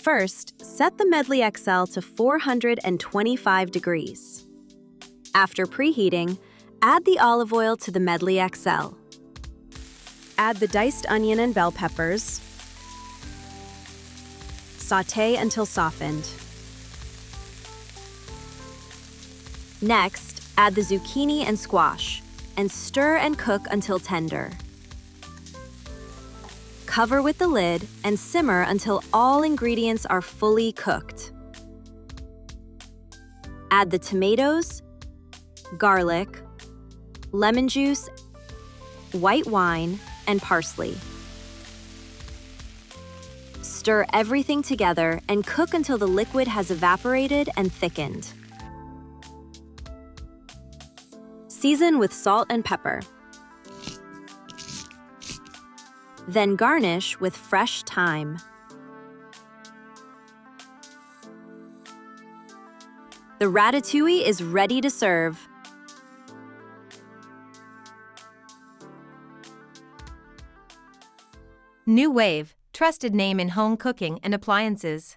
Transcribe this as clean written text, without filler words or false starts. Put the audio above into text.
First, set the Medley XL to 425 degrees. After preheating, add the olive oil to the Medley XL. Add the diced onion and bell peppers. Sauté until softened. Next, add the zucchini and squash, and stir and cook until tender. Cover with the lid and simmer until all ingredients are fully cooked. Add the tomatoes, garlic, lemon juice, white wine, and parsley. Stir everything together and cook until the liquid has evaporated and thickened. Season with salt and pepper. Then garnish with fresh thyme. The ratatouille is ready to serve. Nuwave, trusted name in home cooking and appliances.